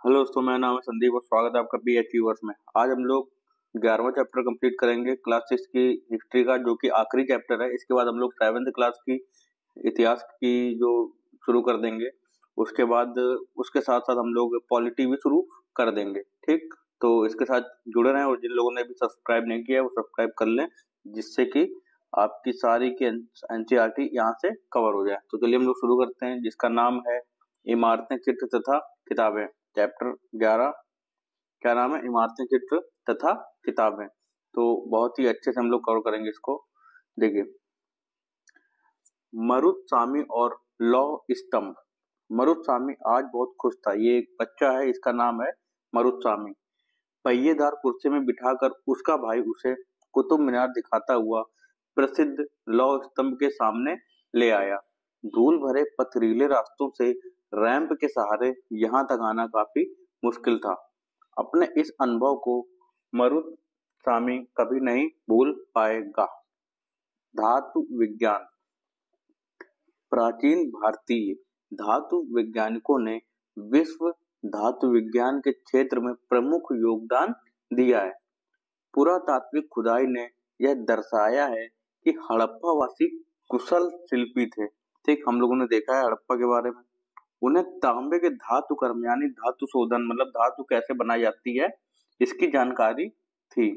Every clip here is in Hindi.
हेलो दोस्तों, मेरा नाम है संदीप और स्वागत है आपका BH व्यूअर्स में। आज हम लोग 11वां चैप्टर कंप्लीट करेंगे क्लास 6 की हिस्ट्री का, जो कि आखिरी चैप्टर है। इसके बाद हम लोग 7th क्लास की इतिहास की जो शुरू कर देंगे। उसके बाद उसके साथ साथ हम लोग पॉलिटी भी शुरू कर देंगे। ठीक, तो इसके साथ जुड़े रहें और जिन लोगों ने अभी सब्सक्राइब नहीं किया है वो सब्सक्राइब कर लें, जिससे कि आपकी सारी की NCERT यहाँ से कवर हो जाए। तो चलिए हम लोग शुरू करते हैं, जिसका नाम है इमारतें, चित्र तथा किताबें। चैप्टर 11 क्या नाम है? इमारतें, चित्र तथा किताबें। तो बहुत ही अच्छे से हम लोग कवर करेंगे इसको। देखिए, मरुत्सामी और लौ स्तंभ। मरुत्सामी आज बहुत खुश था। ये एक बच्चा है, इसका नाम है मरुत्सामी। पहिएदार कुर्सी में बिठाकर उसका भाई उसे कुतुब मीनार दिखाता हुआ प्रसिद्ध लौ स्तंभ के सामने ले आया। धूल भरे पथरीले रास्तों से रैंप के सहारे यहाँ तक आना काफी मुश्किल था। अपने इस अनुभव को मरुत्सामी कभी नहीं भूल पाएगा। धातु विज्ञान। प्राचीन भारतीय धातु वैज्ञानिकों ने विश्व धातु विज्ञान के क्षेत्र में प्रमुख योगदान दिया है। पुरातात्विक खुदाई ने यह दर्शाया है कि हड़प्पावासी कुशल शिल्पी थे। ठीक, हम लोगों ने देखा है हड़प्पा के बारे में। उन्हें तांबे के धातु कर्म यानी धातु शोधन, मतलब धातु कैसे बनाई जाती है, इसकी जानकारी थी।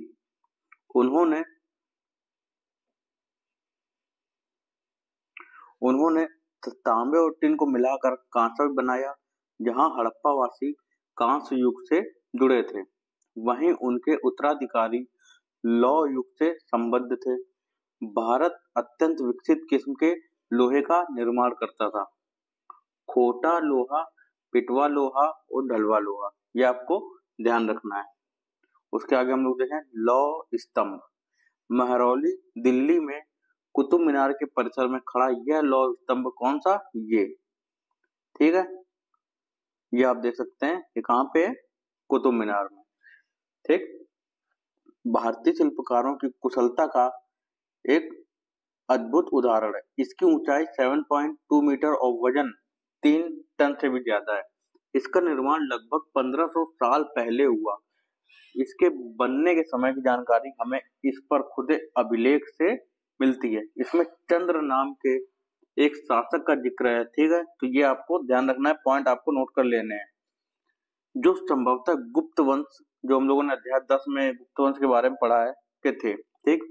उन्होंने उन्होंने तांबे और टिन को मिलाकर कांसा भी बनाया, जहां हड़प्पावासी कांस्य युग से जुड़े थे। वहीं उनके उत्तराधिकारी लौह युग से संबद्ध थे। भारत अत्यंत विकसित किस्म के लोहे का निर्माण करता था। खोटा लोहा, पिटवा लोहा और ढलवा लोहा, ये आपको ध्यान रखना है। उसके आगे हम लोग देखें लौह स्तंभ। महरौली दिल्ली में कुतुब मीनार के परिसर में खड़ा यह लौह स्तंभ कौन सा? ये ठीक है, ये आप देख सकते हैं। ये कहाँ पे है? कुतुब मीनार में। ठीक, भारतीय शिल्पकारों की कुशलता का एक अद्भुत उदाहरण है। इसकी ऊंचाई 7.2 मीटर और वजन 3 टन से भी ज्यादा है। इसका निर्माण लगभग 1500 साल पहले हुआ। इसके बनने के समय की जानकारी हमें इस पर खुदे अभिलेख से मिलती है। इसमें चंद्र नाम के एक शासक का जिक्र है। ठीक है, तो ये आपको ध्यान रखना है, पॉइंट आपको नोट कर लेने हैं। जो संभवतः गुप्त वंश, जो हम लोगों ने अध्याय 10 में गुप्त वंश के बारे में पढ़ा है, के थे। ठीक,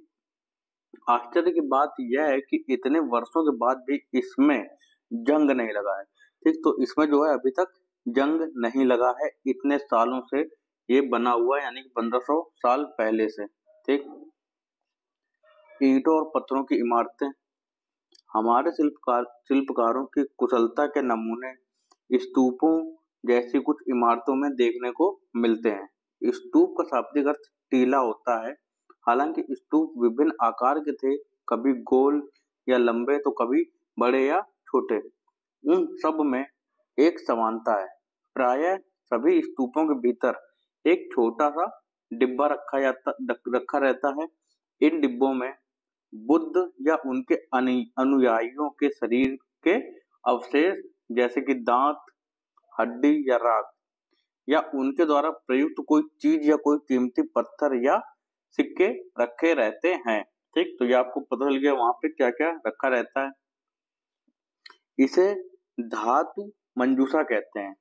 आश्चर्य की बात यह है कि इतने वर्षों के बाद भी इसमें जंग नहीं लगा है। ठीक, तो इसमें जो है अभी तक जंग नहीं लगा है। इतने सालों से ये बना हुआ है, यानी कि 1500 साल पहले से। ठीक, ईंटों और पत्थरों की इमारतें। हमारे शिल्पकारों की कुशलता के नमूने स्तूपों जैसी कुछ इमारतों में देखने को मिलते हैं। स्तूप का शाब्दिक अर्थ टीला होता है। हालांकि स्तूप विभिन्न आकार के थे, कभी गोल या लंबे तो कभी बड़े या छोटे। उन सब में एक समानता है। प्रायः सभी स्तूपों के भीतर एक छोटा सा डिब्बा रखा रहता है। इन डिब्बों में बुद्ध या उनके अनुयायियों के शरीर के अवशेष, जैसे कि दांत, हड्डी या राख, या उनके द्वारा प्रयुक्त कोई चीज या कोई कीमती पत्थर या सिक्के रखे रहते हैं। ठीक, तो ये आपको पता चल गया वहां पे क्या क्या रखा रहता है। इसे धातु मंजूषा कहते हैं।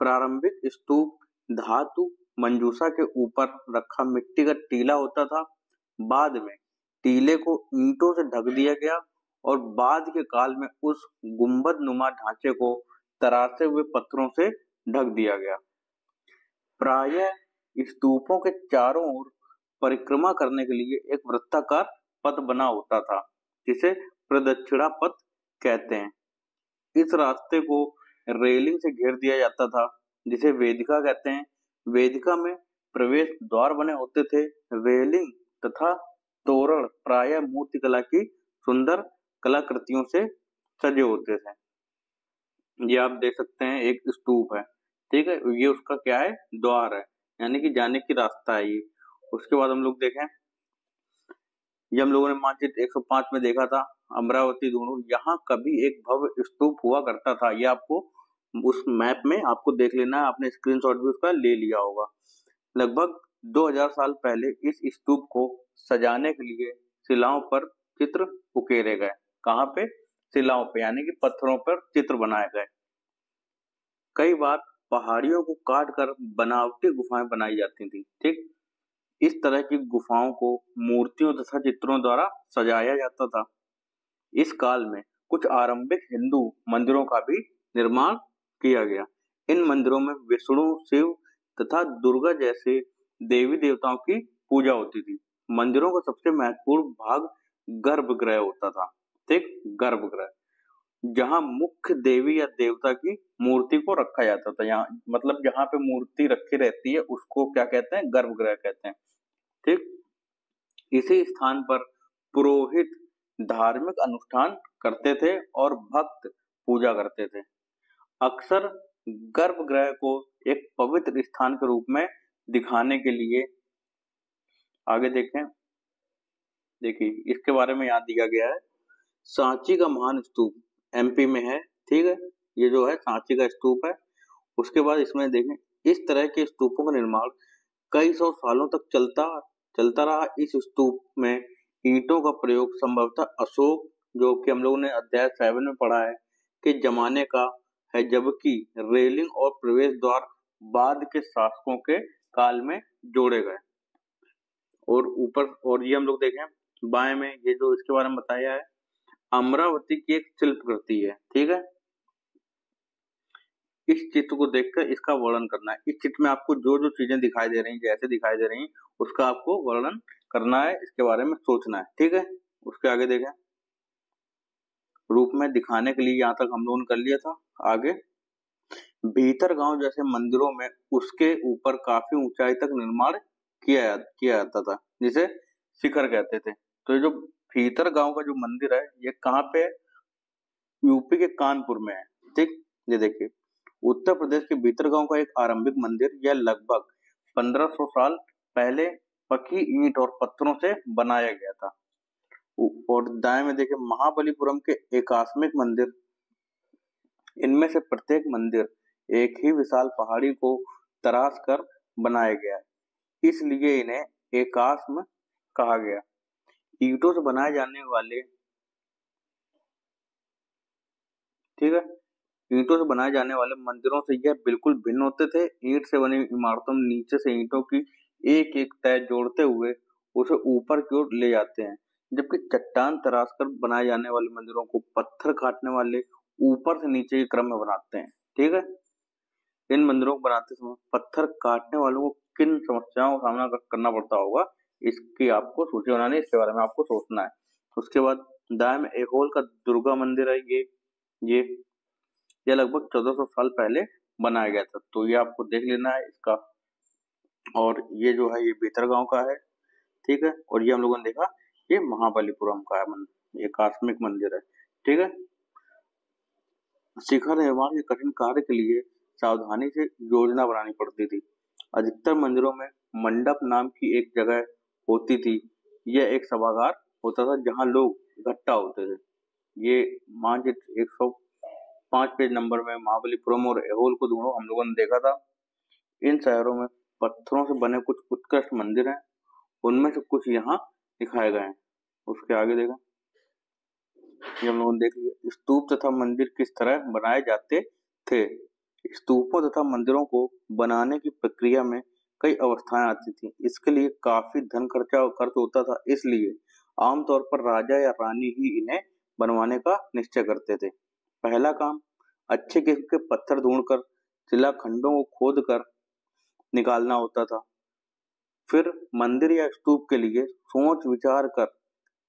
प्रारंभिक स्तूप धातु मंजूषा के ऊपर रखा मिट्टी का टीला होता था। बाद में टीले को ईंटों से ढक दिया गया और बाद के काल में उस गुंबद नुमा ढांचे को तरासे हुए पत्थरों से ढक दिया गया। प्रायः स्तूपों के चारों ओर परिक्रमा करने के लिए एक वृत्ताकार पथ बना होता था, जिसे प्रदक्षिणा पथ कहते हैं। इस रास्ते को रेलिंग से घेर दिया जाता था, जिसे वेदिका कहते हैं। वेदिका में प्रवेश द्वार बने होते थे। रेलिंग तथा तोरण प्रायः मूर्तिकला की सुंदर कलाकृतियों से सजे होते थे। ये आप देख सकते हैं, एक स्तूप है। ठीक है, ये उसका क्या है? द्वार है, यानी कि जाने की रास्ता है ये। उसके बाद हम लोग देखें, ये हम लोगों ने मानचित्र 105 में देखा था, अमरावती दूणू। यहाँ कभी एक भव्य स्तूप हुआ करता था। ये आपको उस मैप में आपको देख लेना है, आपने स्क्रीनशॉट भी उसका ले लिया होगा। लगभग 2000 साल पहले इस स्तूप को सजाने के लिए शिलाओं पर चित्र उकेरे गए। कहाँ पे? शिलाओं पे, यानी कि पत्थरों पर चित्र बनाए गए। कई बार पहाड़ियों को काट कर बनावटी गुफाएं बनाई जाती थी। ठीक, इस तरह की गुफाओं को मूर्तियों तथा चित्रों द्वारा सजाया जाता था। इस काल में कुछ आरंभिक हिंदू मंदिरों का भी निर्माण किया गया। इन मंदिरों में विष्णु, शिव तथा दुर्गा जैसे देवी देवताओं की पूजा होती थी। मंदिरों का सबसे महत्वपूर्ण भाग गर्भगृह होता था। ठीक, गर्भगृह, जहाँ मुख्य देवी या देवता की मूर्ति को रखा जाता था। यहाँ मतलब जहाँ पे मूर्ति रखी रहती है उसको क्या कहते हैं? गर्भगृह कहते हैं। ठीक, इसी स्थान पर पुरोहित धार्मिक अनुष्ठान करते थे और भक्त पूजा करते थे। अक्सर गर्भगृह को एक पवित्र स्थान के रूप में दिखाने के लिए, आगे देखें, देखिए इसके बारे में यहाँ दिया गया है। सांची का महान स्तूप एमपी में है। ठीक है, ये जो है सांची का स्तूप है। उसके बाद इसमें देखें, इस तरह के स्तूपों का निर्माण कई सौ सालों तक चलता रहा। इस स्तूप में ईंटों का प्रयोग संभवतः अशोक, जो कि हम लोगों ने अध्याय 7 में पढ़ा है, के जमाने का है, जबकि रेलिंग और प्रवेश द्वार बाद के शासकों के काल में जोड़े गए। और ऊपर, और ये हम लोग देखें बाएं में, ये जो इसके बारे में बताया है, अमरावती की एक शिल्पकृति है। ठीक है, इस चित्र को देखकर इसका वर्णन करना है। इस चित्र में आपको जो जो चीजें दिखाई दे रही, जैसे दिखाई दे रही, उसका आपको वर्णन करना है, इसके बारे में सोचना है। ठीक है, उसके आगे देखें, रूप में दिखाने के लिए यहाँ तक हम लोगों ने कर लिया था। आगे, भीतर गांव जैसे मंदिरों में उसके ऊपर काफी ऊंचाई तक निर्माण किया जाता था, जिसे शिखर कहते थे। तो ये जो भीतर गांव का जो मंदिर है, ये कहाँ पे है? यूपी के कानपुर में है। ठीक, ये देखिए, उत्तर प्रदेश के भीतरगांव का एक आरंभिक मंदिर, यह लगभग 1500 साल पहले पकी ईंट और पत्थरों से बनाया गया था। और दाएं में देखें, महाबलीपुरम के एकात्मिक मंदिर, इनमें से प्रत्येक मंदिर एक ही विशाल पहाड़ी को तराश कर बनाया गया है, इसलिए इन्हें एकात्म कहा गया। ईंटों से बनाए जाने वाले, ठीक है, ईंटों से बनाए जाने वाले मंदिरों से यह बिल्कुल भिन्न होते थे। ईंट से बनी इमारतों में नीचे से ईंटों की एक एक तय जोड़ते हुए उसे ऊपर की ओर ले जाते हैं, जबकि चट्टान तराश कर बनाए जाने वाले मंदिरों को पत्थर काटने वाले ऊपर से नीचे के क्रम में बनाते हैं। ठीक है, इन मंदिरों को बनाते समय पत्थर काटने वालों को किन समस्याओं का सामना करना पड़ता होगा, इसकी आपको सूची बनानी है, इसके बारे में आपको सोचना है। उसके बाद दाएं में एहोल का दुर्गा मंदिर है। ये यह लगभग 1400 साल पहले बनाया गया था, तो ये आपको देख लेना है इसका। और ये जो है, ये भीतरगांव का है। ठीक है, और ये हम लोगों ने देखा, ये महाबलीपुरम का है मंदिर, ये कास्मिक मंदिर है। ठीक है, शिखर निर्माण के कठिन कार्य के लिए सावधानी से योजना बनानी पड़ती थी। अधिकतर मंदिरों में मंडप नाम की एक जगह होती थी। यह एक सभागार होता था जहां लोग इकट्ठा होते थे। ये मानचित्र 105 पेज नंबर में महाबलीपुरम और एहोल को दोनों हम लोगों ने देखा था। इन शहरों में पत्थरों से बने कुछ उत्कृष्ट मंदिर हैं, उनमें से कुछ यहाँ दिखाए गए हैं। उसके आगे देखा, ये हम लोगों ने देख लिया। स्तूप तथा मंदिर किस तरह बनाए जाते थे। स्तूपों तथा मंदिरों को बनाने की प्रक्रिया में कई अवस्थाएं आती थी। इसके लिए काफी धन खर्च होता था, इसलिए आमतौर पर राजा या रानी ही इन्हें बनवाने का निश्चय करते थे। पहला काम, अच्छे किस्म के पत्थर ढूंढकर शिलाखंडों को खोद कर निकालना होता था। फिर मंदिर या स्तूप के लिए सोच विचार कर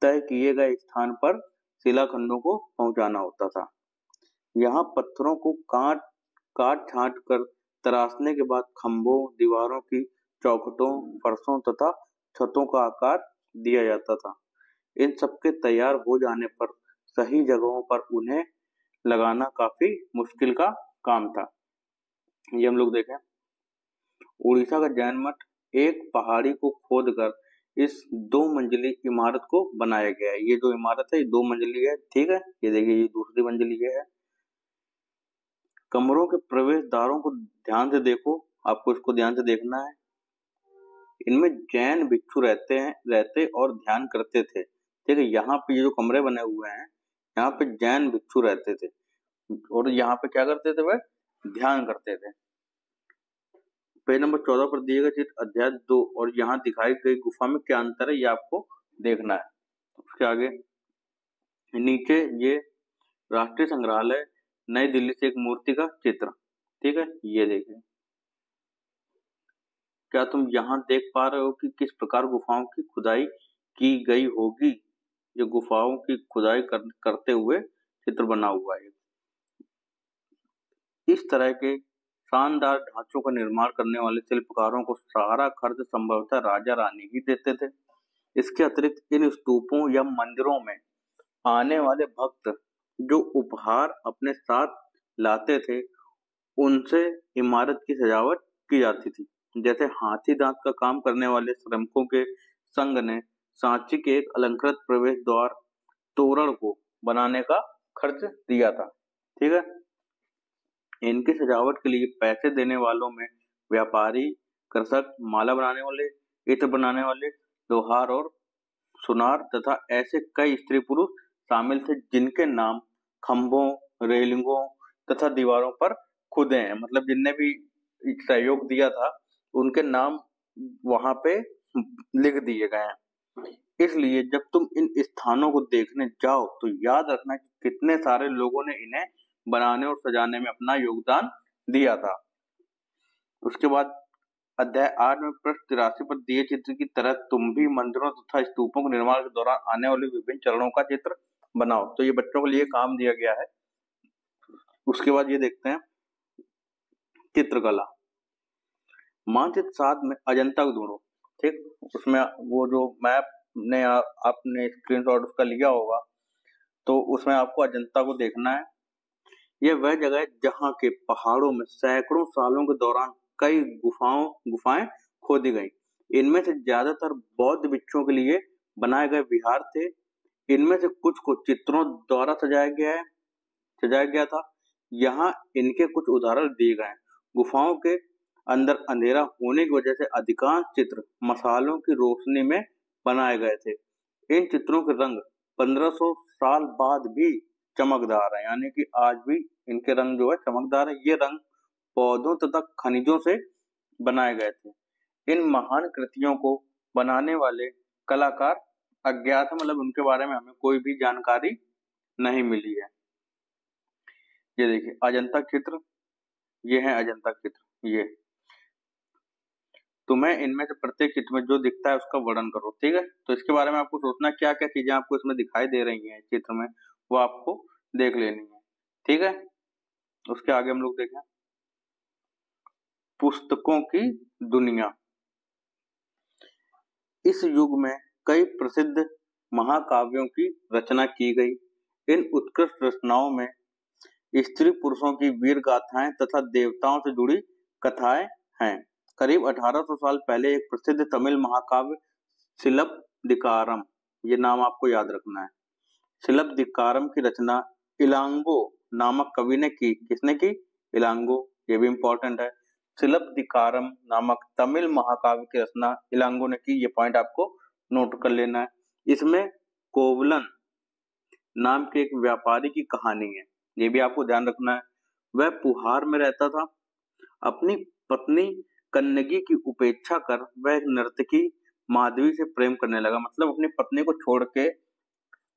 तय किए गए स्थान पर शिलाखंडों को पहुंचाना होता था। यहाँ पत्थरों को काट छांट कर तराशने के बाद खंभों, दीवारों की चौखटों, फर्शों तथा छतों का आकार दिया जाता था। इन सबके तैयार हो जाने पर सही जगहों पर उन्हें लगाना काफी मुश्किल का काम था। ये हम लोग देखें, उड़ीसा का जैन मठ एक पहाड़ी को खोदकर इस 2 मंजिली इमारत को बनाया गया है। ये जो इमारत है, ये 2 मंजिली है। ठीक है, ये देखिए, ये दूसरी मंजिली है। कमरों के प्रवेश द्वारों को ध्यान से देखो, आपको इसको ध्यान से देखना है। इनमें जैन भिक्षु रहते और ध्यान करते थे। ठीक है, यहाँ पे ये जो कमरे बने हुए हैं, यहाँ पे जैन भिक्षु रहते थे और यहाँ पे क्या करते थे, वह ध्यान करते थे। पेज नंबर 14 पर दिए गए चित्र अध्याय 2 और यहाँ दिखाई गई गुफा में क्या अंतर है, ये आपको देखना है। उसके आगे नीचे ये राष्ट्रीय संग्रहालय नई दिल्ली से एक मूर्ति का चित्र। ठीक है, ये देखिए, क्या तुम यहाँ देख पा रहे हो कि किस प्रकार गुफाओं की खुदाई की गई होगी। ये गुफाओं की खुदाई करते हुए चित्र बना हुआ है। इस तरह के शानदार ढांचों का निर्माण करने वाले शिल्पकारों को सारा खर्च संभवतः राजा रानी ही देते थे। इसके अतिरिक्त इन स्तूपों या मंदिरों में आने वाले भक्त जो उपहार अपने साथ लाते थे, उनसे इमारत की सजावट की जाती थी। जैसे हाथी दांत का काम करने वाले श्रमिकों के संघ ने सांची के एक अलंकृत प्रवेश द्वार तोरण को बनाने का खर्च दिया था। ठीक है, इनकी सजावट के लिए पैसे देने वालों में व्यापारी, कृषक, माला बनाने वाले, इत्र बनाने वाले, लोहार और सुनार तथा ऐसे कई स्त्री पुरुष शामिल थे जिनके नाम खंभों, रेलिंगों तथा दीवारों पर खुदे हैं। मतलब जिनने भी सहयोग दिया था उनके नाम वहां पे लिख दिए गए हैं। इसलिए जब तुम इन स्थानों को देखने जाओ तो याद रखना कि कितने सारे लोगों ने इन्हें बनाने और सजाने में अपना योगदान दिया था। उसके बाद अध्याय 8 में पृष्ठ 83 पर दिए चित्र की तरह तुम भी मंदिरों तथा स्तूपों के निर्माण के दौरान आने वाले विभिन्न चरणों का चित्र बनाओ। तो ये बच्चों के लिए काम दिया गया है। उसके बाद ये देखते हैं चित्रकला। मानचित्र 7 में अजंता को ढूंढो। ठीक, उसमें वो जो मैप ने आपने स्क्रीनशॉट उसका लिया होगा, तो उसमें आपको अजंता को देखना है। यह वह जगह है जहाँ के पहाड़ों में सैकड़ों सालों के दौरान कई गुफाएं खोदी गई। इनमें से ज्यादातर बौद्ध भिक्षुओं के लिए बनाए गए विहार थे। इनमें से कुछ को चित्रों द्वारा सजाया गया था। यहाँ इनके कुछ उदाहरण दिए गए हैं। गुफाओं के अंदर अंधेरा होने की वजह से अधिकांश चित्र मसालों की रोशनी में बनाए गए थे। इन चित्रों के रंग 1500 साल बाद भी चमकदार है, यानी कि आज भी इनके रंग जो है चमकदार है। ये रंग पौधों तथा खनिजों से बनाए गए थे। इन महान कृतियों को बनाने वाले कलाकार अज्ञात है, मतलब उनके बारे में हमें कोई भी जानकारी नहीं मिली है। ये देखिए अजंता चित्र, ये है अजंता चित्र। ये तुम्हें इनमें से प्रत्येक चित्र में जो दिखता है उसका वर्णन करो। ठीक है, तो इसके बारे में आपको सोचना क्या क्या चीजें आपको इसमें दिखाई दे रही हैं चित्र में, वो आपको देख लेनी है। ठीक है, उसके आगे हम लोग देखें पुस्तकों की दुनिया। इस युग में कई प्रसिद्ध महाकाव्यों की रचना की गई। इन उत्कृष्ट रचनाओं में स्त्री पुरुषों की वीर गाथाएं तथा देवताओं से जुड़ी कथाएं हैं। करीब 1800 साल पहले एक प्रसिद्ध तमिल महाकाव्य शिलप्पदिकारम, ये नाम आपको याद रखना है, शिलप्पदिकारम की रचना इलांगो नामक कवि ने की। किसने की? इलांगो, ये भी इंपॉर्टेंट है। शिलप्पदिकारम नामक तमिल महाकाव्य की रचना इलांगो ने की, ये पॉइंट आपको नोट कर लेना है। इसमें कोवलन नाम के एक व्यापारी की कहानी है, ये भी आपको ध्यान रखना है। वह पुहार में रहता था। अपनी पत्नी कन्नगी की उपेक्षा कर वह एक नर्तकी माधवी से प्रेम करने लगा। मतलब अपनी पत्नी को छोड़ के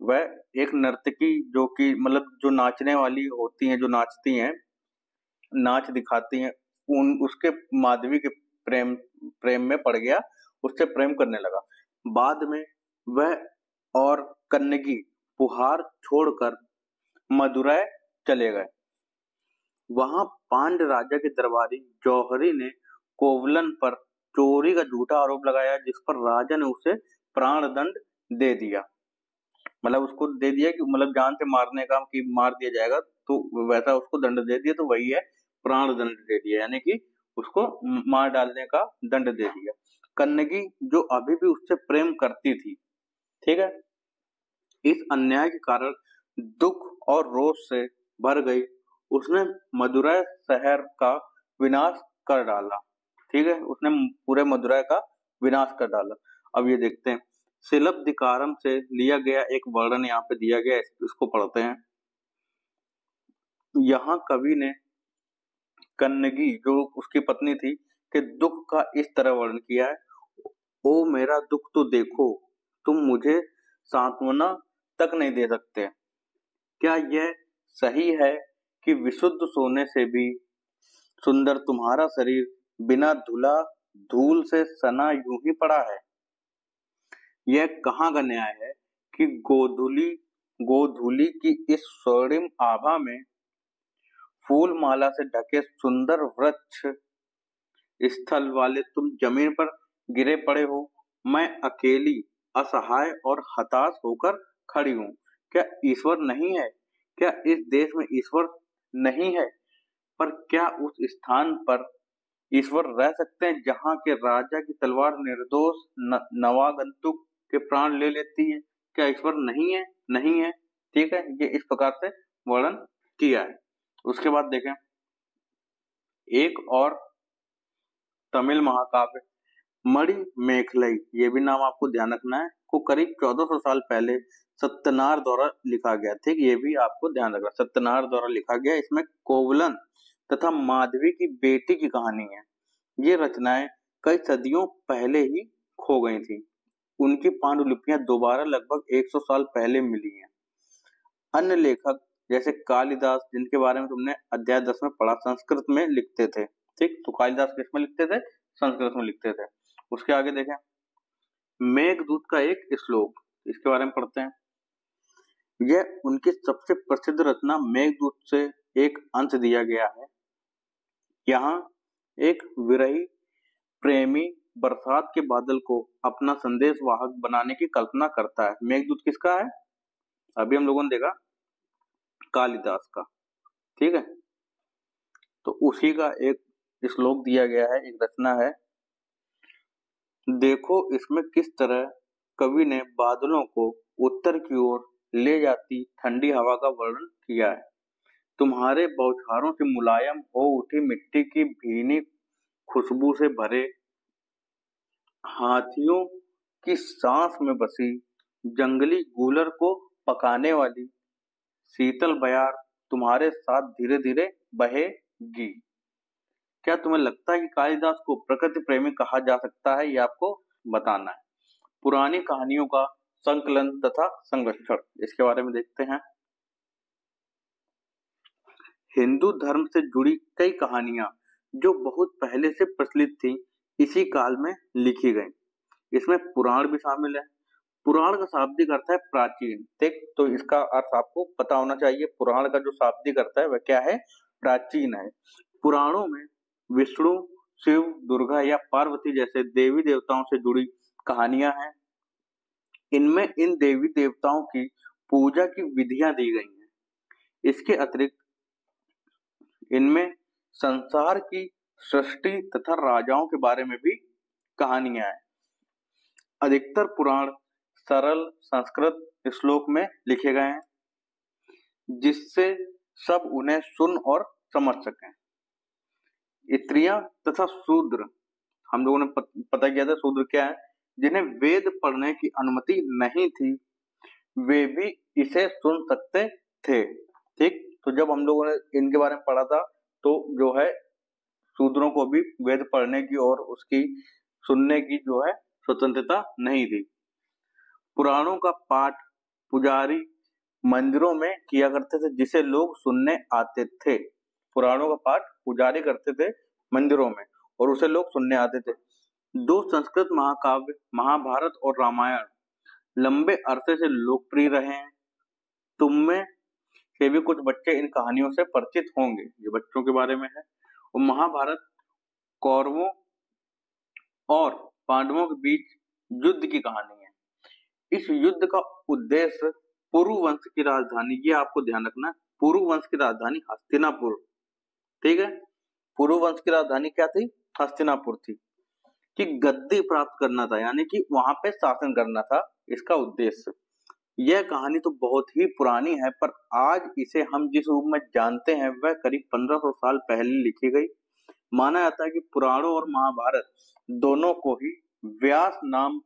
वह एक नर्तकी जो कि मतलब जो नाचने वाली होती हैं, जो नाचती हैं, नाच दिखाती हैं, उसके माधवी के प्रेम में पड़ गया, उससे प्रेम करने लगा। बाद में वह और कन्नगी पुहार छोड़कर मदुरै चले गए। वहां पांड्य राजा के दरबारी जौहरी ने कोवलन पर चोरी का झूठा आरोप लगाया, जिस पर राजा ने उसे प्राण दंड दे दिया। मतलब उसको दे दिया कि मतलब जान से मारने का, कि मार दिया जाएगा, तो वैसा उसको दंड दे दिया, तो वही है प्राण दंड दे दिया, यानी कि उसको मार डालने का दंड दे दिया। कन्नगी जो अभी भी उससे प्रेम करती थी, ठीक है, इस अन्याय के कारण दुख और रोष से भर गई उसने मदुरै शहर का विनाश कर डाला। ठीक है, उसने पूरे मदुरै का विनाश कर डाला। अब ये देखते हैं, शिलप्पदिकारम से लिया गया एक वर्णन यहाँ पे दिया गया है, इसको पढ़ते हैं। यहाँ कवि ने कन्नगी, जो उसकी पत्नी थी, के दुख का इस तरह वर्णन किया है। ओ मेरा दुख तो देखो, तुम मुझे सांत्वना तक नहीं दे सकते। क्या यह सही है कि विशुद्ध सोने से भी सुंदर तुम्हारा शरीर बिना धुला धूल से सना यूं ही पड़ा है? यह कहाँ का न्याय है कि गोधूली की इस स्वर्णिम आभा में फूल माला से ढके सुंदर वृक्ष स्थल वाले तुम जमीन पर गिरे पड़े हो। मैं अकेली, असहाय और हताश होकर खड़ी हूँ। क्या ईश्वर नहीं है? क्या इस देश में ईश्वर नहीं है? पर क्या उस स्थान पर ईश्वर रह सकते हैं जहाँ के राजा की तलवार निर्दोष नवागंतुक के प्राण ले लेती है? क्या ईश्वर नहीं है? नहीं है। ठीक है, ये इस प्रकार से वर्णन किया है। उसके बाद देखें, एक और तमिल महाकाव्य मणिमेखलाई, ये भी नाम आपको ध्यान रखना है, को करीब 1400 साल पहले सत्यनार द्वारा लिखा गया। ठीक, ये भी आपको ध्यान रखना, सत्यनार द्वारा लिखा गया। इसमें कोवलन तथा माधवी की बेटी की कहानी है। ये रचनाएं कई सदियों पहले ही खो गई थी। उनकी पांडुलिपियां दोबारा लगभग 100 साल पहले मिली हैं। अन्य लेखक जैसे कालिदास, जिनके बारे में तुमने अध्याय 10 में पढ़ा, संस्कृत में लिखते थे। ठीक, तो कालिदास किस में लिखते थे? संस्कृत में लिखते थे। उसके आगे देखें, मेघदूत का एक श्लोक, इसके बारे में पढ़ते हैं। यह उनकी सबसे प्रसिद्ध रचना मेघदूत से एक अंश दिया गया है। यहाँ एक विरही प्रेमी बरसात के बादल को अपना संदेश वाहक बनाने की कल्पना करता है। मेघदूत किसका है? अभी हम लोगों ने देखा कालिदास का। ठीक है, तो उसी का एक श्लोक दिया गया है, एक रचना है। देखो इसमें किस तरह कवि ने बादलों को उत्तर की ओर ले जाती ठंडी हवा का वर्णन किया है। तुम्हारे बौछारों से मुलायम हो उठी मिट्टी की भीनी खुशबू से भरे, हाथियों की सांस में बसी जंगली गूलर को पकाने वाली शीतल बयार तुम्हारे साथ धीरे धीरे बहेगी। क्या तुम्हें लगता है कि कालिदास को प्रकृति प्रेमी कहा जा सकता है? ये आपको बताना है। पुरानी कहानियों का संकलन तथा संरक्षण, इसके बारे में देखते हैं। हिंदू धर्म से जुड़ी कई कहानियां जो बहुत पहले से प्रचलित थी, इसी काल में लिखी गई। इसमें पुराण भी शामिल है। पुराण का शाब्दिक अर्थ है प्राचीन। ठीक, तो इसका अर्थ आपको पता होना चाहिए। पुराण का जो शाब्दिक अर्थ है वह क्या है? प्राचीन है। पुराणों में विष्णु, शिव, दुर्गा या पार्वती जैसे देवी देवताओं से जुड़ी कहानियां हैं। इनमें इन देवी देवताओं की पूजा की विधियां दी गई हैं। इसके अतिरिक्त इनमें संसार की सृष्टि तथा राजाओं के बारे में भी कहानियां हैं। अधिकतर पुराण सरल संस्कृत श्लोक में लिखे गए हैं, जिससे सब उन्हें सुन और समझ सकें। स्त्रियां तथा शूद्र, हम लोगों ने पता किया था शूद्र क्या है, जिन्हें वेद पढ़ने की अनुमति नहीं थी, वे भी इसे सुन सकते थे। ठीक, तो जब हम लोगों ने इनके बारे में पढ़ा था, तो जो है शूद्रों को भी वेद पढ़ने की और उसकी सुनने की जो है स्वतंत्रता नहीं थी। पुराणों का पाठ पुजारी मंदिरों में किया करते थे, जिसे लोग सुनने आते थे। पुराणों का पाठ पुजारी करते थे मंदिरों में और उसे लोग सुनने आते थे। दो संस्कृत महाकाव्य महाभारत और रामायण लंबे अरसे से लोकप्रिय रहे हैं। तुम में से भी कुछ बच्चे इन कहानियों से परिचित होंगे। ये बच्चों के बारे में है। और महाभारत कौरवों और पांडवों के बीच युद्ध की कहानी है। इस युद्ध का उद्देश्य पुरु वंश की राजधानी, ये आपको ध्यान रखना, पुरु वंश की राजधानी हस्तिनापुर, ठीक है, पुरु वंश की राजधानी क्या थी? हस्तिनापुर थी, कि गद्दी प्राप्त करना था, यानी कि वहां पे शासन करना था इसका उद्देश्य। यह कहानी तो बहुत ही पुरानी है, पर आज इसे हम जिस रूप में जानते हैं वह करीब 1500 साल पहले लिखी गई। माना जाता है कि पुराणों और महाभारत दोनों को ही व्यास नाम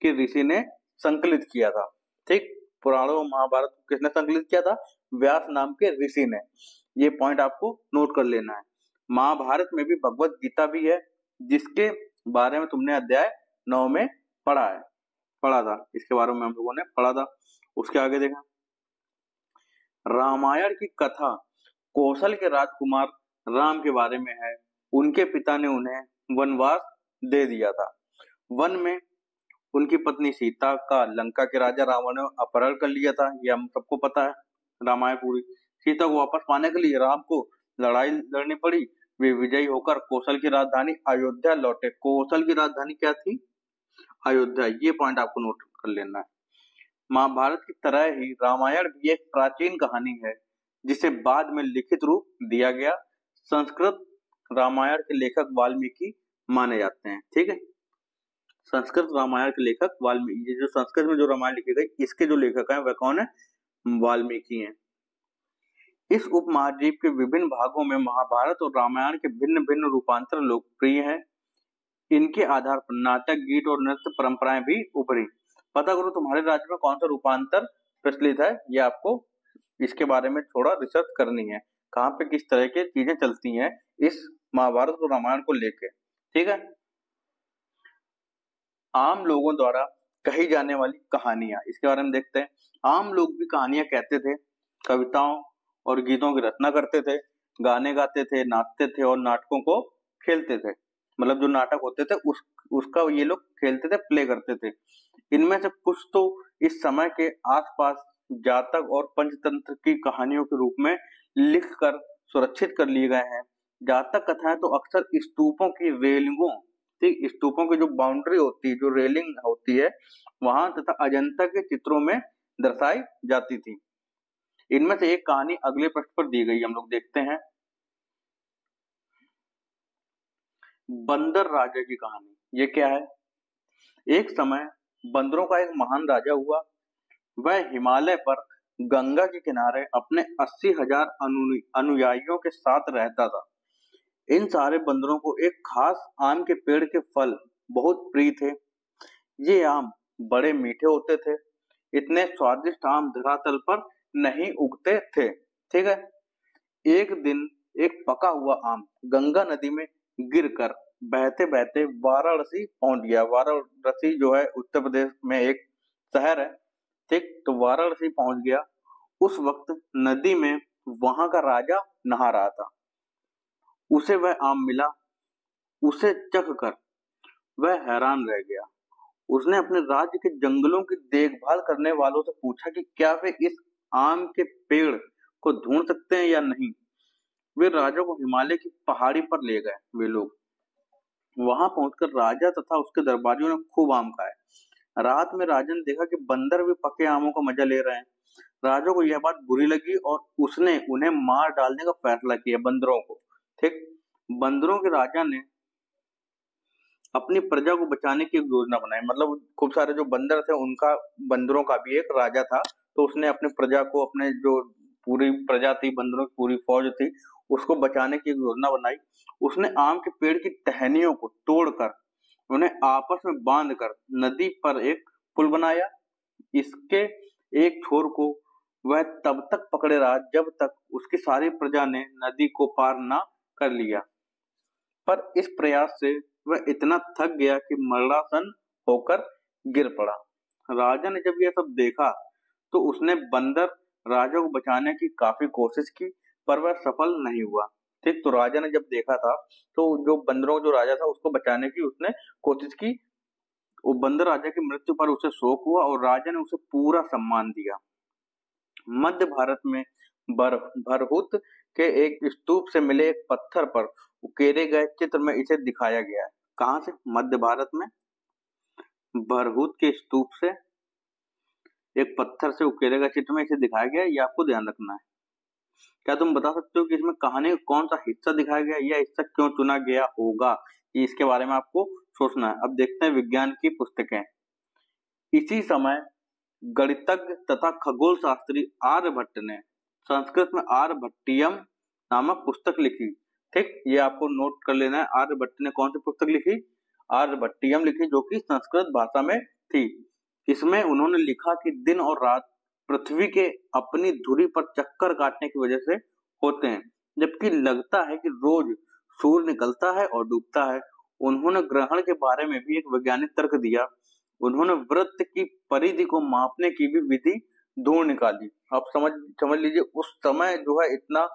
के ऋषि ने संकलित किया था। ठीक, पुराणों और महाभारत को किसने संकलित किया था? व्यास नाम के ऋषि ने। ये पॉइंट आपको नोट कर लेना है। महाभारत में भी भगवत गीता भी है, जिसके बारे में तुमने अध्याय 9 में पढ़ा था। इसके बारे में हम लोगों ने पढ़ा था। उसके आगे देखा, रामायण की कथा कौशल के राजकुमार राम के बारे में है। उनके पिता ने उन्हें वनवास दे दिया था। वन में उनकी पत्नी सीता का लंका के राजा रावण ने अपहरण कर लिया था। ये हम सबको पता है, रामायण पूरी। सीता को वापस पाने के लिए राम को लड़ाई लड़नी पड़ी। वे विजयी होकर कौशल की राजधानी अयोध्या लौटे। कौशल की राजधानी क्या थी? अयोध्या। ये पॉइंट आपको नोट कर लेना है। महाभारत की तरह ही रामायण भी एक प्राचीन कहानी है, जिसे बाद में लिखित रूप दिया गया। संस्कृत रामायण के लेखक वाल्मीकि माने जाते हैं। ठीक है, संस्कृत रामायण के लेखक वाल्मीकि। ये जो संस्कृत में जो रामायण लिखी गई, इसके जो लेखक हैं वह कौन है? वाल्मीकि हैं। इस उपमहाद्वीप के विभिन्न भागों में महाभारत और रामायण के भिन्न भिन्न रूपांतर लोकप्रिय हैं। इनके आधार पर नाटक, गीत और नृत्य परंपराएं भी उभरी। पता करो तुम्हारे राज्य में कौन सा रूपांतर प्रचलित है। ये आपको इसके बारे में थोड़ा रिसर्च करनी है, कहाँ पे किस तरह की चीजें चलती हैं इस महाभारत और रामायण को लेके। ठीक है, आम लोगों द्वारा कही जाने वाली कहानियां, इसके बारे में देखते हैं। आम लोग भी कहानियां कहते थे, कविताओं और गीतों की रचना करते थे, गाने गाते थे, नाचते थे और नाटकों को खेलते थे। मतलब जो नाटक होते थे उसका ये लोग खेलते थे, प्ले करते थे। इनमें से कुछ तो इस समय के आसपास जातक और पंचतंत्र की कहानियों के रूप में लिखकर सुरक्षित कर लिए गए हैं। जातक कथाएं तो अक्सर स्तूपों की रेलिंगों, ठीक, स्तूपों की जो बाउंड्री होती है, जो रेलिंग होती है वहां तथा अजंता के चित्रों में दर्शाई जाती थी। इनमें से एक कहानी अगले पृष्ठ पर दी गई, हम लोग देखते हैं। बंदर राजा की कहानी। ये क्या है? एक समय बंदरों का एक महान राजा हुआ। वह हिमालय पर गंगा के किनारे अपने 80,000 अनुयायियों के साथ रहता था। इन सारे बंदरों को एक खास आम के पेड़ के फल बहुत प्रिय थे। ये आम बड़े मीठे होते थे। इतने स्वादिष्ट आम धरातल पर नहीं उगते थे। ठीक है, एक दिन एक पका हुआ आम गंगा नदी में गिरकर बहते बहते वाराणसी पहुंच गया। वाराणसी जो है उत्तर प्रदेश में एक शहर है। ठीक, तो वाराणसी पहुंच गया। उस वक्त नदी में वहां का राजा नहा रहा था। उसे वह आम मिला। उसे चख कर वह हैरान रह गया। उसने अपने राज्य के जंगलों की देखभाल करने वालों से पूछा कि क्या वे इस आम के पेड़ को ढूंढ सकते हैं या नहीं। वे राजा को हिमालय की पहाड़ी पर ले गए। वे लोग वहां पहुंचकर राजा तथा उसके दरबारियों ने खूब आम खाए। रात में राजा ने देखा कि बंदर भी पके आमों का मजा ले रहे हैं। राजा को यह बात बुरी लगी और उसने उन्हें मार डालने का फैसला किया, बंदरों को। ठीक, बंदरों के राजा ने अपनी प्रजा को बचाने की एक योजना बनाई। मतलब खूब सारे जो बंदर थे उनका, बंदरों का भी एक राजा था, तो उसने अपने प्रजा को, अपने जो पूरी प्रजा थी, बंदरों की पूरी फौज थी, उसको बचाने की एक योजना बनाई। उसने आम के पेड़ की टहनियों को तोड़कर उन्हें आपस में बांधकर नदी पर एक पुल बनाया। इसके एक छोर को वह तब तक पकड़े रहा जब तक उसकी सारी प्रजा ने नदी को पार ना कर लिया। पर इस प्रयास से वह इतना थक गया कि मरणासन होकर गिर पड़ा। राजा ने जब यह सब देखा तो उसने बंदर राजा को बचाने की काफी कोशिश की, पर वह सफल नहीं हुआ। ठीक, तो राजा ने जब देखा था तो जो बंदरों जो राजा था उसको बचाने की उसने कोशिश की। वो बंदर राजा की मृत्यु पर उसे शोक हुआ और राजा ने उसे पूरा सम्मान दिया। मध्य भारत में भरहुत के एक स्तूप से मिले एक पत्थर पर उकेरे गए चित्र में इसे दिखाया गया है। कहां से? मध्य भारत में भरहुत के स्तूप से एक पत्थर से उकेरे गए चित्र में इसे दिखाया गया है। ये आपको ध्यान रखना है। क्या तुम बता सकते हो कि इसमें कहानी का कौन सा हिस्सा दिखाया गया, या हिस्सा क्यों चुना गया होगा? इसके बारे में आपको सोचना है। अब देखते हैं विज्ञान की पुस्तकें। इसी समय गणितज्ञ तथा खगोल शास्त्री आर्यभट्ट ने संस्कृत में आर्यभट्टियम नामक पुस्तक लिखी। ठीक, ये आपको नोट कर लेना है। आर्यभट्ट ने कौन सी पुस्तक लिखी? आर्यभट्टियम लिखी, जो कि संस्कृत भाषा में थी। इसमें उन्होंने लिखा कि दिन और रात पृथ्वी के अपनी धुरी पर चक्कर काटने की वजह से होते हैं, जबकि लगता है कि रोज सूर्य निकलता है और डूबता है। उन्होंने ग्रहण के बारे में भी एक वैज्ञानिक तर्क दिया। उन्होंने वृत्त की परिधि को मापने की भी विधि ढूंढ निकाली। आप समझ लीजिए, उस समय जो है इतना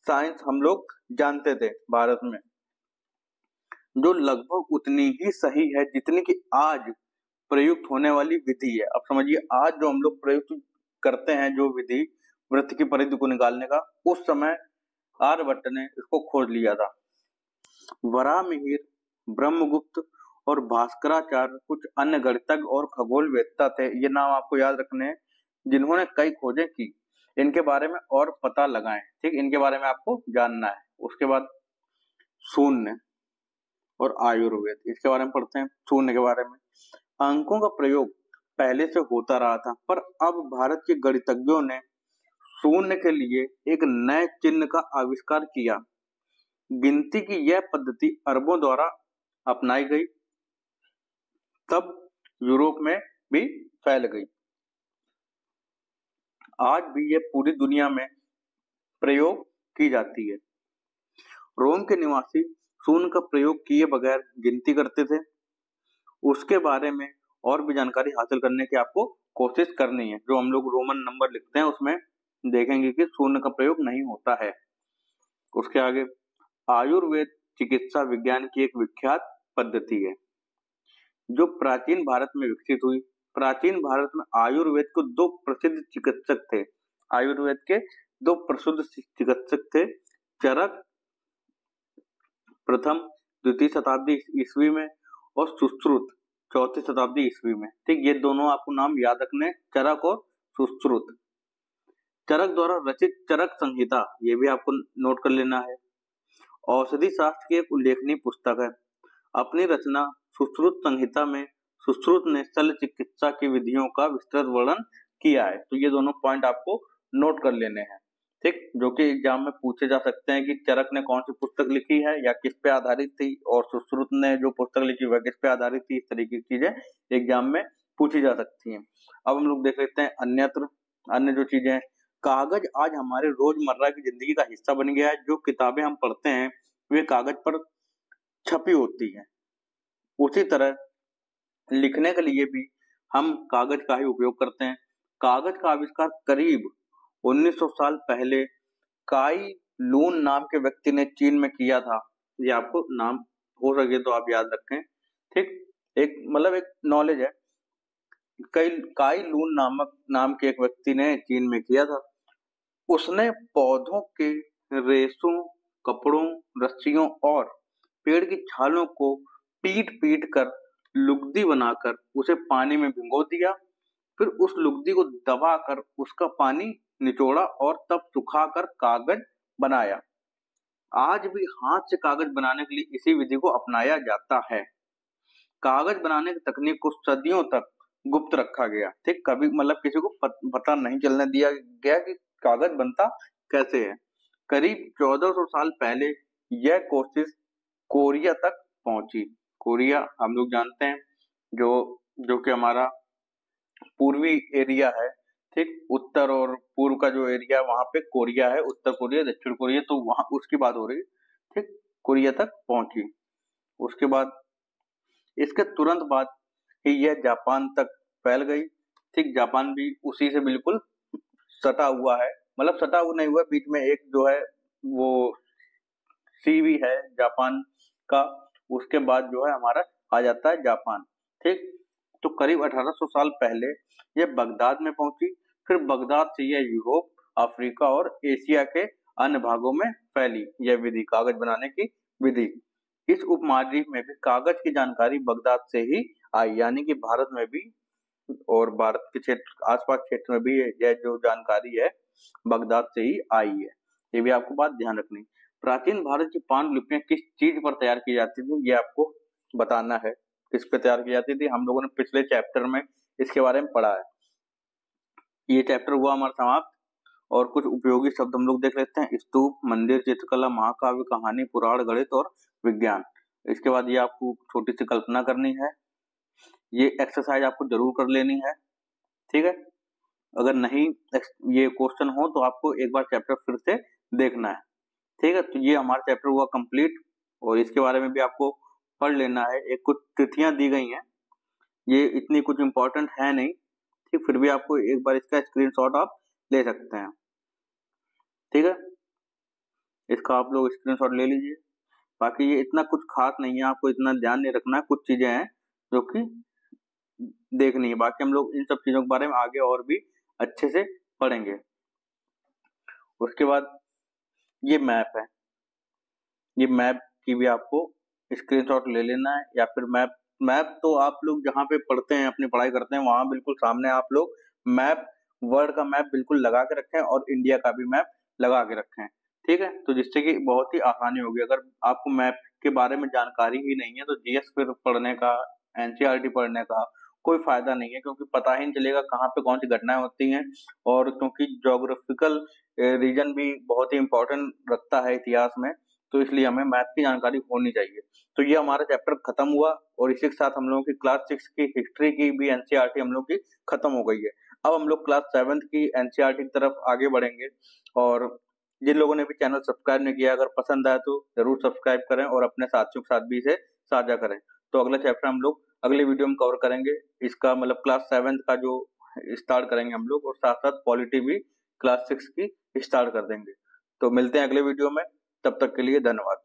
साइंस हम लोग जानते थे भारत में, जो लगभग उतनी ही सही है जितनी कि आज प्रयुक्त होने वाली विधि है। अब समझिए, आज जो हम लोग प्रयुक्त करते हैं जो विधि वृत्त की परिधि को निकालने का, उस समय आर्यभट्ट ने इसको खोज लिया था। वराहमिहिर, ब्रह्मगुप्त और भास्कराचार्य कुछ अन्य गणितज्ञ और खगोलवेत्ता थे। ये नाम आपको याद रखने हैं, जिन्होंने कई खोजें की। इनके बारे में और पता लगाएं। ठीक, इनके बारे में आपको जानना है। उसके बाद शून्य और आयुर्वेद, इसके बारे में पढ़ते हैं। शून्य के बारे में, अंकों का प्रयोग पहले से होता रहा था, पर अब भारत के गणितज्ञों ने शून्य के लिए एक नए चिन्ह का आविष्कार किया। गिनती की यह पद्धति अरबों द्वारा अपनाई गई, तब यूरोप में भी फैल गई। आज भी यह पूरी दुनिया में प्रयोग की जाती है। रोम के निवासी शून्य का प्रयोग किए बगैर गिनती करते थे। उसके बारे में और भी जानकारी हासिल करने की आपको कोशिश करनी है। जो हम लोग रोमन नंबर लिखते हैं उसमें देखेंगे कि शून्य का प्रयोग नहीं होता है। उसके आगे, आयुर्वेद चिकित्सा विज्ञान की एक विख्यात पद्धति है जो प्राचीन भारत में विकसित हुई। प्राचीन भारत में आयुर्वेद को दो प्रसिद्ध चिकित्सक थे। आयुर्वेद के दो प्रसिद्ध चिकित्सक थे, चरक प्रथम द्वितीय शताब्दी ईस्वी में और सुश्रुत चौथी शताब्दी ईस्वी में। ठीक, ये दोनों आपको नाम याद रखने, चरक और सुश्रुत। चरक द्वारा रचित चरक संहिता, ये भी आपको नोट कर लेना है, औषधि शास्त्र की एक उल्लेखनीय पुस्तक है। अपनी रचना सुश्रुत संहिता में सुश्रुत ने शल्य चिकित्सा की विधियों का विस्तृत वर्णन किया है। तो ये दोनों पॉइंट आपको नोट कर लेने हैं। ठीक, जो कि एग्जाम में पूछे जा सकते हैं कि चरक ने कौन सी पुस्तक लिखी है या किस पे आधारित थी, और सुश्रुत ने जो पुस्तक लिखी वह किस पे आधारित थी। इस तरीके की चीजें एग्जाम में पूछी जा सकती हैं। अब हम लोग देख लेते हैं अन्य जो चीजें हैं। कागज आज हमारे रोजमर्रा की जिंदगी का हिस्सा बन गया है। जो किताबें हम पढ़ते हैं वे कागज पर छपी होती हैं। उसी तरह लिखने के लिए भी हम कागज का ही उपयोग करते हैं। कागज का आविष्कार करीब 1900 साल पहले काई लून नाम के व्यक्ति ने चीन में किया था। ये आपको नाम हो सके तो आप याद रखें। ठीक, एक नॉलेज है। काई लून नाम के एक व्यक्ति ने चीन में किया था। उसने पौधों के रेशों, कपड़ों, रस्सियों और पेड़ की छालों को पीट पीट कर लुगदी बनाकर उसे पानी में भिगो दिया। फिर उस लुगदी को दबाकर उसका पानी निचोड़ा और तब सुखाकर कागज बनाया। आज भी हाथ से कागज बनाने के लिए इसी विधि को अपनाया जाता है। कागज बनाने की तकनीक को सदियों तक गुप्त रखा गया। ठीक, कभी किसी को पता नहीं चलने दिया गया कि कागज बनता कैसे है। करीब 1400 साल पहले यह कोशिश कोरिया तक पहुंची। कोरिया हम लोग जानते हैं जो कि हमारा पूर्वी एरिया है। ठीक, उत्तर और पूर्व का जो एरिया वहां पे कोरिया है, उत्तर कोरिया, दक्षिण कोरिया, तो वहां उसकी बात हो रही है। ठीक, कोरिया तक पहुंची। उसके बाद इसके तुरंत बाद ही यह जापान तक फैल गई। ठीक, जापान भी उसी से बिल्कुल सटा हुआ है, सटा हुआ नहीं हुआ, बीच में एक जो है वो सी भी है जापान का। उसके बाद जो है हमारा आ जाता है जापान। ठीक, तो करीब 1800 साल पहले यह बगदाद में पहुंची। फिर बगदाद से यह यूरोप, अफ्रीका और एशिया के अन्य भागों में फैली यह विधि, कागज बनाने की विधि। इस उपमहाद्वीप में भी कागज की जानकारी बगदाद से ही आई, यानी कि भारत में भी और भारत के क्षेत्र आसपास क्षेत्र में भी यह जो जानकारी है बगदाद से ही आई है। ये भी आपको बात ध्यान रखनी। प्राचीन भारत की पांडुलिपियां किस चीज पर तैयार की जाती थी, ये आपको बताना है। किस पे तैयार की जाती थी, हम लोगों ने पिछले चैप्टर में इसके बारे में पढ़ा है। ये चैप्टर हुआ हमारा समाप्त। और कुछ उपयोगी शब्द हम लोग देख लेते हैं। स्तूप, मंदिर, चित्रकला, महाकाव्य, कहानी, पुराण, गणित और विज्ञान। इसके बाद ये आपको छोटी सी कल्पना करनी है। ये एक्सरसाइज आपको जरूर कर लेनी है, ठीक है। अगर नहीं ये क्वेश्चन हो तो आपको एक बार चैप्टर फिर से देखना है, ठीक है। तो ये हमारा चैप्टर हुआ कंप्लीट और इसके बारे में भी आपको पढ़ लेना है। एक कुछ तिथियां दी गई हैं, ये इतनी कुछ इम्पोर्टेंट है नहीं, ठीक। फिर भी आपको एक बार इसका स्क्रीनशॉट आप ले सकते हैं, ठीक है। इसका आप लोग स्क्रीनशॉट ले लीजिए। बाकी ये इतना कुछ खास नहीं है, आपको इतना ध्यान नहीं रखना है। कुछ चीजें हैं जो कि देखनी है, बाकी हम लोग इन सब चीजों के बारे में आगे और भी अच्छे से पढ़ेंगे। उसके बाद ये मैप है, ये मैप की भी आपको स्क्रीनशॉट ले लेना है। या फिर मैप तो आप लोग जहाँ पे पढ़ते हैं, अपनी पढ़ाई करते हैं, वहां बिल्कुल सामने आप लोग मैप, वर्ल्ड का मैप बिल्कुल लगा के रखें और इंडिया का भी मैप लगा के रखें, ठीक है। तो जिससे कि बहुत ही आसानी होगी। अगर आपको मैप के बारे में जानकारी ही नहीं है तो जीएस फिर पढ़ने का, एनसीईआरटी पढ़ने का कोई फायदा नहीं है, क्योंकि पता ही नहीं चलेगा कहाँ पे कौन सी घटनाएं होती हैं। और क्योंकि ज्योग्राफिकल रीजन भी बहुत ही इंपॉर्टेंट रखता है इतिहास में, तो इसलिए हमें मैथ की जानकारी होनी चाहिए। तो ये हमारा चैप्टर खत्म हुआ और इसी के साथ हम लोगों की क्लास 6 की हिस्ट्री की भी एनसीईआरटी हम लोग की खत्म हो गई है। अब हम लोग क्लास 7 की एनसीईआरटी की तरफ आगे बढ़ेंगे। और जिन लोगों ने भी चैनल सब्सक्राइब नहीं किया, अगर पसंद आया तो जरूर सब्सक्राइब करें और अपने साथियों के साथ भी इसे साझा करें। तो अगला चैप्टर हम लोग अगले वीडियो में कवर करेंगे। इसका मतलब क्लास 7 का जो स्टार्ट करेंगे हम लोग, और साथ साथ पॉलिटी भी क्लास 6 की स्टार्ट कर देंगे। तो मिलते हैं अगले वीडियो में, तब तक के लिए धन्यवाद।